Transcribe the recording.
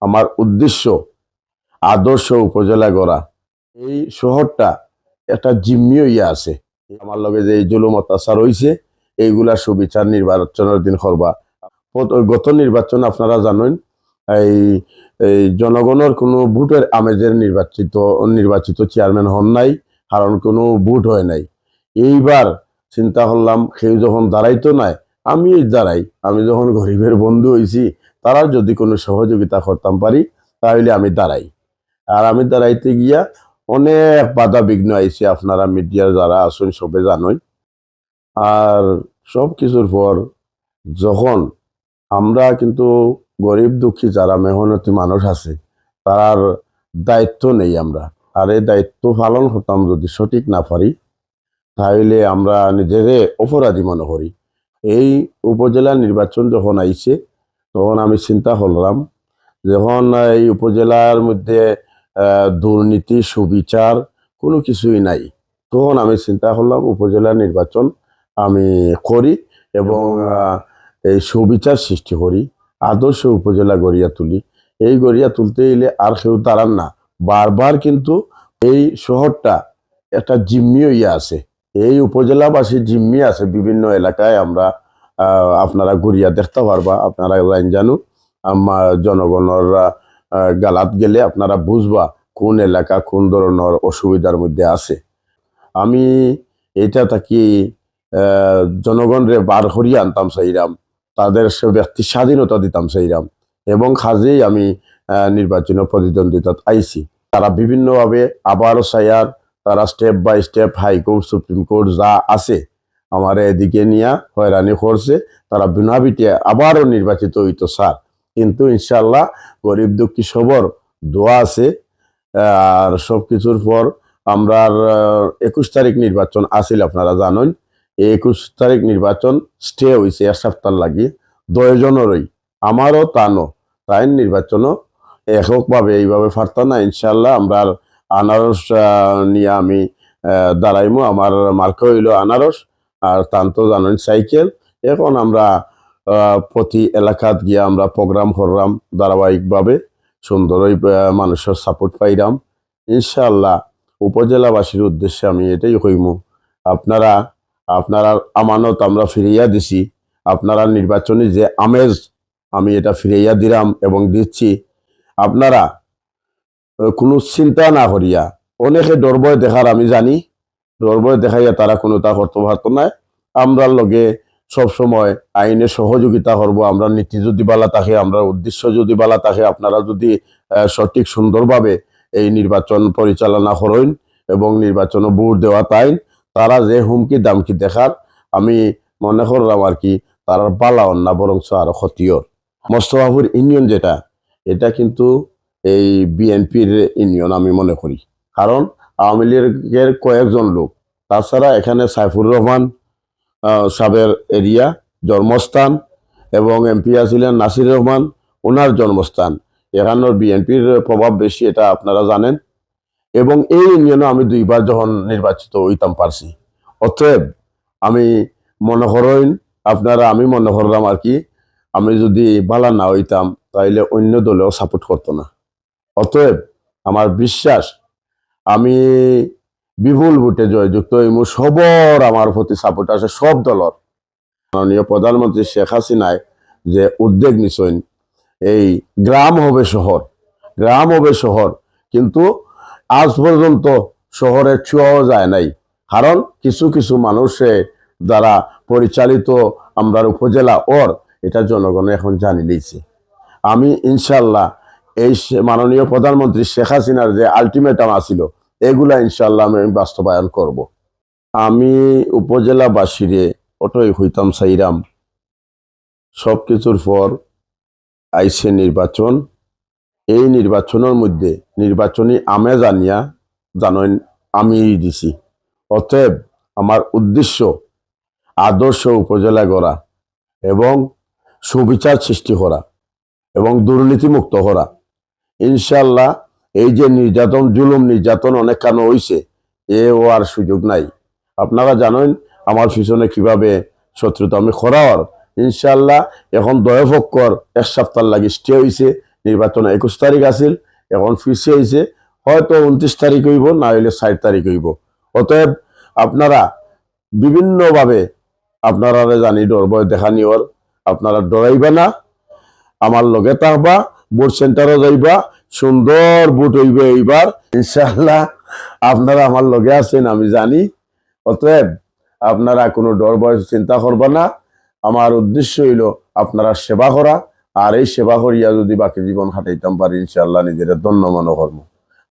আমার উদ্দেশ্য আদর্শ উপজেলা গড়া। এই শহরটা একটা জিম্মি হইয়া আছে। আমার লগে যে এই জুলুম অত্যাচার হইছে এইগুলা সুবিচার নির্বাচনের দিন করবা। গত নির্বাচন আপনারা জানেন, এই এই জনগণের কোনো ভোটের আমেজের নির্বাচিত চেয়ারম্যান হন নাই, কারণ কোনো ভোট হয় নাই। এইবার চিন্তা করলাম কেউ যখন দাঁড়াইতো নাই, আমি দাঁড়াই। আমি যখন গরিবের বন্ধু হয়েছি, তারা যদি কোনো সহযোগিতা করতাম পারি তাহলে আমি দাঁড়াই। আর আমি দাঁড়াইতে গিয়া অনেক বাধা বিঘ্ন আইছে, আপনারা মিডিয়ার যারা আছেন সবে জানোই। আর সব কিছুর পর যখন আমরা কিন্তু গরিব দুঃখী যারা মেহনতি মানুষ আছে তার দায়িত্ব নেই আমরা। আর এই দায়িত্ব পালন করতাম যদি সঠিক না পারি তাহলে আমরা নিজেদের অপরাধী মনে করি। এই উপজেলা নির্বাচন যখন আইছে তখন আমি চিন্তা করলাম, যখন এই উপজেলার মধ্যে দুর্নীতি সুবিচার কোনো কিছুই নাই, তখন আমি চিন্তা করলাম উপজেলা নির্বাচন আমি করি এবং এই সুবিচার সৃষ্টি করি, আদর্শ উপজেলা গড়িয়া তুলি। এই গড়িয়া তুলতে এলে আর কেউ দাঁড়ান না। বারবার কিন্তু এই শহরটা একটা জিম্মি হইয়া আছে, এই উপজেলাবাসী জিম্মি আছে বিভিন্ন এলাকায়। আমরা আপনারা ঘুরিয়া দেখতে পারবা, আপনারা জানু আমার জনগণের গালাত গেলে আপনারা বুঝবা কোন এলাকা কোন ধরনের অসুবিধার মধ্যে আছে। আমি এটা থাকি জনগণরে বার করিয়া আনতাম চাইরাম, তাদের সে ব্যক্তি স্বাধীনতা দিতাম চাইরাম, এবং কাজেই আমি নির্বাচনী প্রতিদ্বন্দ্বিতা আইছি। তারা বিভিন্নভাবে আবারও চাইয়ার, তারা step by step high court supreme court যা আছে আমার এদিকে নিয়ে হয়রানি করছে। তারা বিনা বিটিয়ে আবারও নির্বাচিত হইতো স্যার, কিন্তু ইনশাল্লাহ গরিব দুঃখী সবর দোয়া আছে। আর সব কিছুর পর আমরা 21 তারিখ নির্বাচন আসিল, আপনারা জানেন। এই 21 তারিখ নির্বাচন স্টে হয়েছে এক সপ্তাহ লাগি, 10 জনেরই, আমারও তানো তাই নির্বাচনও এককভাবে এইভাবে পারতাম না। ইনশাল্লাহ আমরা আনারস নিয়ে আমি দাঁড়াইমু, আমার মার্কা হইল আনারস, আর তান তো জানেন সাইকেল। এখন আমরা প্রতি এলাকাত গিয়ে আমরা প্রোগ্রাম করলাম ধারাবাহিকভাবে, সুন্দরই মানুষের সাপোর্ট পাইলাম। ইনশাআল্লাহ উপজেলাবাসীর উদ্দেশ্যে আমি এটাই কইমু, আপনারা আপনারা আমানত আমরা ফিরিয়া দিছি, আপনারা নির্বাচনী যে আমেজ আমি এটা ফিরিয়া দিলাম এবং দিচ্ছি। আপনারা কোনো চিন্তা না করিয়া, অনেকে ডরবয় দেখার আমি জানি, ডরবয় দেখাইয়া তারা কোনো তা করতে পারত না। আমরা লগে সবসময় আইনে সহযোগিতা করব। আমরা নীতি যদি বালা থাকে, আমরা উদ্দেশ্য যদি বালা থাকে, আপনারা যদি সঠিক সুন্দরভাবে এই নির্বাচন পরিচালনা করেন এবং নির্বাচনে ভোট দেওয়া তাই, তারা যে হুমকি দামকি দেখার আমি মনে করলাম আর কি, তারা বালাও না বরং আরো ক্ষতিও। মোস্তফাপুর ইউনিয়ন যেটা, এটা কিন্তু এই বিএনপির ইউনিয়ন আমি মনে করি, কারণ আওয়ামী লীগের কয়েকজন লোক, তাছাড়া এখানে সাইফুর রহমান সাহেবের এরিয়া জন্মস্থান, এবং এমপি আছিলেন নাসির রহমান, ওনার জন্মস্থান। এখানের বিএনপির প্রভাব বেশি, এটা আপনারা জানেন। এবং এই ইউনিয়নে আমি 2বার যখন নির্বাচিত হইতাম পারছি। অতএব আমি মনে করেন আপনারা, আমি মনে করলাম আর কি, আমি যদি বালা না হইতাম তাইলে অন্য দলেও সাপোর্ট করতো না। অতএব আমার বিশ্বাস আমি বিপুল ভোটে জয়যুক্ত হইম। সবর আমার প্রতি সাপোর্ট আছে, সব দলর। মাননীয় প্রধানমন্ত্রী শেখ হাসিনায় যে উদ্যোগ নিছেন, এই গ্রাম হবে শহর, গ্রাম হবে শহর, কিন্তু আজ পর্যন্ত শহরে ছোঁয়াও যায় নাই। কারণ কিছু কিছু মানুষের দ্বারা পরিচালিত আমরা উপজেলা এটা জনগণ এখন জানি লইছে। আমি ইনশাল্লাহ এই মাননীয় প্রধানমন্ত্রী শেখ হাসিনার যে আলটিমেটাম আছিল, এগুলা ইনশাল্লাহ আমি বাস্তবায়ন করব। আমি উপজেলাবাসীরে অটই হইতাম চাইরাম, সব কিছুর পর আইসে নির্বাচন। এই নির্বাচনের মধ্যে নির্বাচনী আমেজ আনিয়া জানেন আমি দিছি। অতএব আমার উদ্দেশ্য আদর্শ উপজেলা গড়া এবং সুবিচার সৃষ্টি করা এবং দুর্নীতিমুক্ত করা। ইনশাল্লাহ এই যে নির্যাতন, জুলুম নির্যাতন অনেক কেন হইছে, ও আর সুযোগ নাই। আপনারা জানেন আমার পিছনে কিভাবে শত্রুতা আমি খরাওয়ার। ইনশাল্লাহ এখন দয়পক্ষর এক সপ্তাহ লাগি স্টে হয়েছে, নির্বাচন 21 তারিখ আছিল, এখন পিছিয়ে হয়েছে, হয়তো 29 তারিখ হইব, না হইলে 60 তারিখ হইব। অতএব আপনারা বিভিন্নভাবে আপনারা জানি ডর ভয় দেখানি ওর, আপনারা ডরাইবা না, আমার লগে থাকবা, ভোট সেন্টারও যাইবা, সুন্দর ভোট হইবে এইবার ইনশাআল্লাহ। আপনারা আমার লগে আছেন আমি জানি। অতএব আপনারা কোনো ডর ভয় চিন্তা করবা না। আমার উদ্দেশ্য হইল আপনারা সেবা করা, আর এই সেবা করিয়া যদি বাকি জীবন কাটাইতাম পারি ইনশাআল্লাহ নিজের ধন্য মনে করবো।